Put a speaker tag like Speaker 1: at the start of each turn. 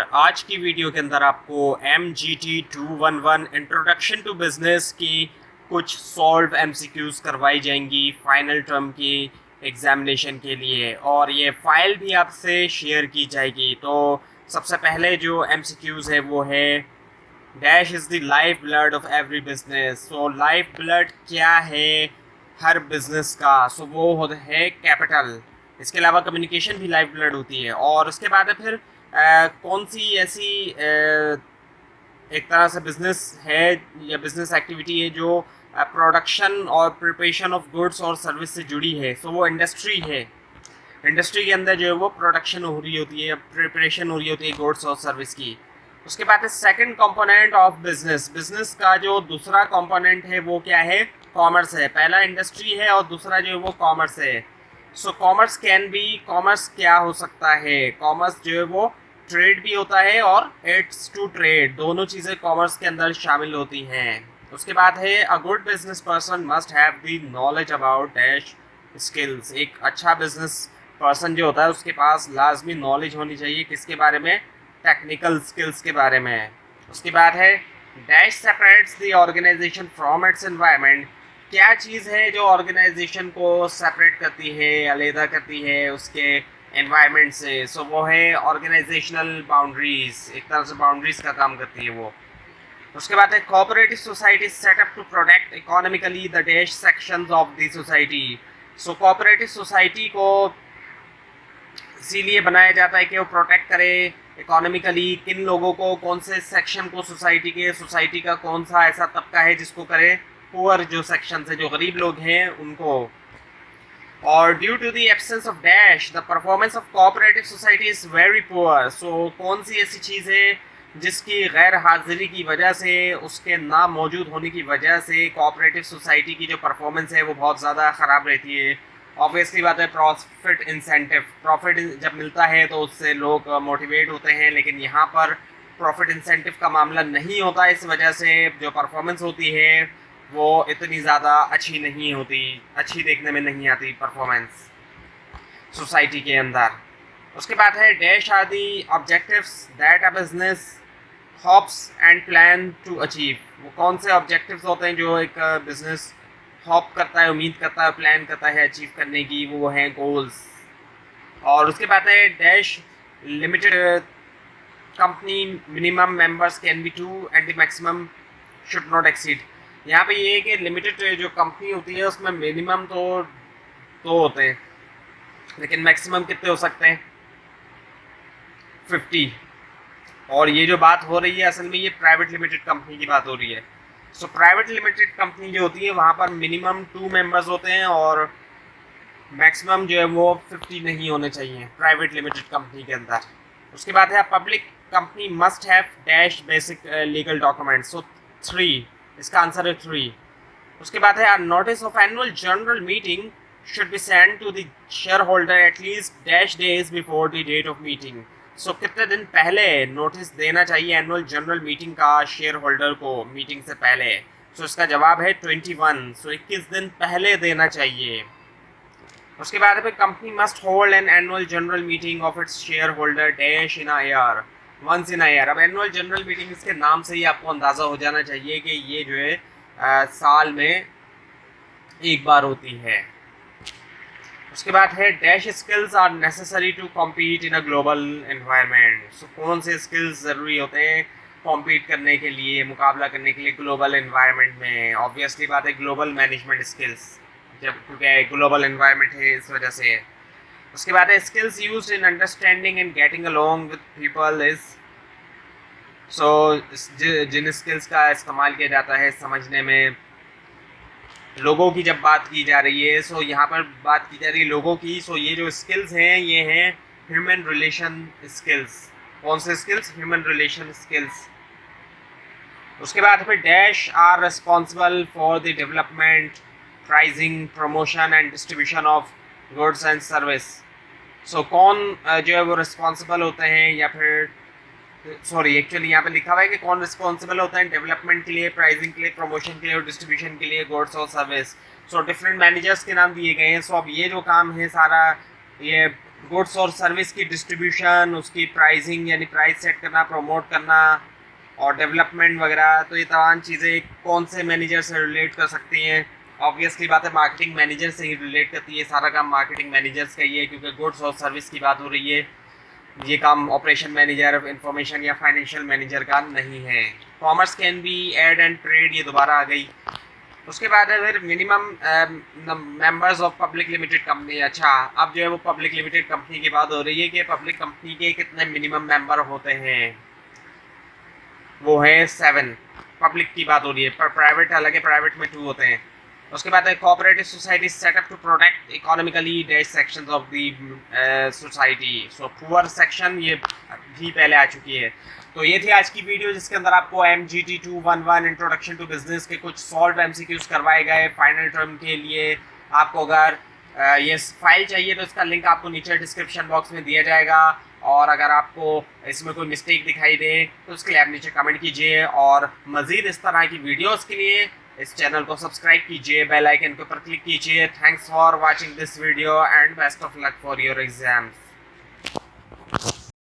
Speaker 1: आज की वीडियो के अंदर आपको MGT 211 इंट्रोडक्शन टू बिजनेस की कुछ सॉल्व MCQs करवाई जाएंगी फाइनल टर्म की एग्जामिनेशन के लिए, और ये फाइल भी आपसे शेयर की जाएगी। तो सबसे पहले जो MCQs है वो है dash is the life blood of every business. So life blood क्या है हर बिजनेस का? सो वो है कैपिटल। इसके अलावा कम्युनिकेशन भी लाइफ ब्लड होती है। और उसके बाद है फिर कौन सी ऐसी एक तरह से बिजनेस है या बिजनेस एक्टिविटी है जो प्रोडक्शन और प्रिपरेशन ऑफ गुड्स और सर्विस से जुड़ी है। सो वो इंडस्ट्री है। इंडस्ट्री के अंदर जो है वो प्रोडक्शन हो रही होती है, प्रिपरेशन हो रही होती है गुड्स और सर्विस की। उसके बाद है second component of business. Business का जो दूसरा कंपोनेंट है वो क्या है? कॉमर्स है। पहला इंडस्ट्री है और दूसरा जो है वो कॉमर्स है। सो कॉमर्स कैन बी, कॉमर्स क्या हो सकता है? कॉमर्स जो है वो ट्रेड भी होता है और इट्स टू ट्रेड, दोनों चीज़ें कॉमर्स के अंदर शामिल होती हैं। उसके बाद है a good business person must have the knowledge about dash skills. एक अच्छा बिजनेस पर्सन जो होता है उसके पास लाजमी नॉलेज होनी चाहिए किसके बारे में? टेक्निकल स्किल्स के बारे में। उसके बाद है dash separates the organisation from its environment. क्या चीज़ है जो ऑर्गेनाइजेशन को सेपरेट करती है, अलहदा करती है उसके एनवायरनमेंट से? सो वो है ऑर्गेनाइजेशनल बाउंड्रीज, एक तरह से बाउंड्रीज का काम करती है वो। उसके बाद है cooperative society set up to protect economically the dash sections of the society. So cooperative society को इसीलिए बनाया जाता है कि वो प्रोटेक्ट करे इकोनॉमिकली किन लोगों को, कौन से सेक्शन को सोसाइटी के, सोसाइटी का कौन सा ऐसा तबका है जिसको करे? पुअर जो सेक्शन है, जो गरीब लोग हैं उनको। और due to the absence of dash the performance of cooperative society is very poor. So कौन सी ऐसी चीज़ है जिसकी गैर हाजिरी की वजह से, उसके ना मौजूद होने की वजह से कोऑपरेटिव सोसाइटी की जो परफॉर्मेंस है वो बहुत ज़्यादा ख़राब रहती है? ऑब्वियसली बात है प्रॉफिट इंसेंटिव। प्रॉफिट जब मिलता है तो उससे लोग मोटिवेट होते हैं, लेकिन यहाँ पर प्रॉफिट इंसेंटिव का मामला नहीं होता। इस वजह से जो परफॉर्मेंस होती है वो इतनी ज़्यादा अच्छी नहीं होती, अच्छी देखने में नहीं आती परफॉर्मेंस सोसाइटी के अंदर। उसके बाद है dash are the objectives that a business hopes and plan to achieve. वो कौन से ऑब्जेक्टिव्स होते हैं जो एक बिजनेस होप करता है, उम्मीद करता है, प्लान करता है अचीव करने की? वो हैं गोल्स। और उसके बाद है dash limited company minimum members can be 2 and the maximum should not exceed. यहाँ पे ये है कि लिमिटेड जो कंपनी होती है उसमें मिनिमम तो होते हैं, लेकिन मैक्सिमम कितने हो सकते हैं? 50। और ये जो बात हो रही है असल में ये प्राइवेट लिमिटेड कंपनी की बात हो रही है। सो प्राइवेट लिमिटेड कंपनी जो होती है वहाँ पर मिनिमम 2 मेंबर्स होते हैं और मैक्सिमम जो है वो 50 नहीं होने चाहिए प्राइवेट लिमिटेड कंपनी के अंदर। उसके बाद है public company must have dash basic legal documents. So 3, इसका आंसर है 3। उसके बाद है notice of annual general meeting should be send to the shareholder at least dash days before the date of meeting. So कितने दिन पहले notice देना चाहिए एनुअल जनरल मीटिंग का शेयर होल्डर को, मीटिंग से पहले? सो इसका जवाब है 21। सो 21 दिन पहले देना चाहिए। उसके बाद फिर company must hold an annual general meeting of its shareholder dash in a year, once in a year. अब एनुअल जनरल मीटिंग, इसके नाम से ही आपको अंदाज़ा हो जाना चाहिए कि ये जो है साल में एक बार होती है। उसके बाद है dash skills are necessary to compete in a global environment. So कौन से स्किल्स ज़रूरी होते हैं कॉम्पीट करने के लिए, मुकाबला करने के लिए ग्लोबल एनवायरनमेंट में? ऑब्वियसली बात है ग्लोबल मैनेजमेंट स्किल्स, जब क्योंकि ग्लोबल एनवायरनमेंट है इस वजह से। उसके बाद है skills used in understanding and getting along with people is. So जिन स्किल्स का इस्तेमाल किया जाता है समझने में, लोगों की जब बात की जा रही है, सो यहाँ पर बात की जा रही है लोगों की। सो ये जो स्किल्स हैं ये हैं ह्यूमन रिलेशन स्किल्स। कौन से स्किल्स? Human relation skills. उसके बाद फिर dash are responsible for the development, pricing, promotion and distribution of goods and service. So कौन जो है वो रिस्पॉन्सिबल होते हैं, या फिर सॉरी एक्चुअली यहाँ पे लिखा हुआ है कि कौन रिस्पॉन्सिबल होता है डेवलपमेंट के लिए, प्राइसिंग के लिए, प्रमोशन के लिए और डिस्ट्रीब्यूशन के लिए गुड्स और सर्विस। सो डिफरेंट मैनेजर्स के नाम दिए गए हैं। सो अब ये जो काम है सारा ये गुड्स और सर्विस की डिस्ट्रीब्यूशन, उसकी प्राइसिंग यानी प्राइस सेट करना, प्रमोट करना और डेवलपमेंट वगैरह। तो ये तमाम चीज़ें कौन से मैनेजर से रिलेट कर सकती हैं? ऑब्वियसली बात है, मार्केटिंग मैनेजर से ही रिलेट करती है। सारा काम मार्केटिंग मैनेजर्स का ही है, क्योंकि गुड्स और सर्विस की बात हो रही है। ये काम ऑपरेशन मैनेजर, इंफॉर्मेशन या फाइनेंशियल मैनेजर का नहीं है। Commerce can be, aid and trade, ये दोबारा आ गई। उसके बाद है फिर minimum members of public limited company. अच्छा, अब जो है वो पब्लिक लिमिटेड कंपनी की बात हो रही है कि पब्लिक कंपनी के कितने मिनिमम मेंबर होते हैं। वो है 7। पब्लिक की बात हो रही है, पर प्राइवेट अलग है, प्राइवेट में 2 होते हैं। उसके बाद है cooperative society set up to protect economically dash sections of the society. So poor section ये भी पहले आ चुकी है। तो ये थी आज की वीडियो, जिसके अंदर आपको MGT 211 इंट्रोडक्शन टू बिजनेस के कुछ सॉल्व MCQs करवाए गए फाइनल टर्म के लिए। आपको अगर ये फाइल चाहिए तो इसका लिंक आपको नीचे डिस्क्रिप्शन बॉक्स में दिया जाएगा। और अगर आपको इसमें कोई मिस्टेक दिखाई दे तो उसके लिए आप नीचे कमेंट कीजिए। और मज़ीद इस तरह की वीडियोस के लिए इस चैनल को सब्सक्राइब कीजिए, बेल आइकन के ऊपर क्लिक कीजिए। Thanks for watching this video and best of luck for your exams.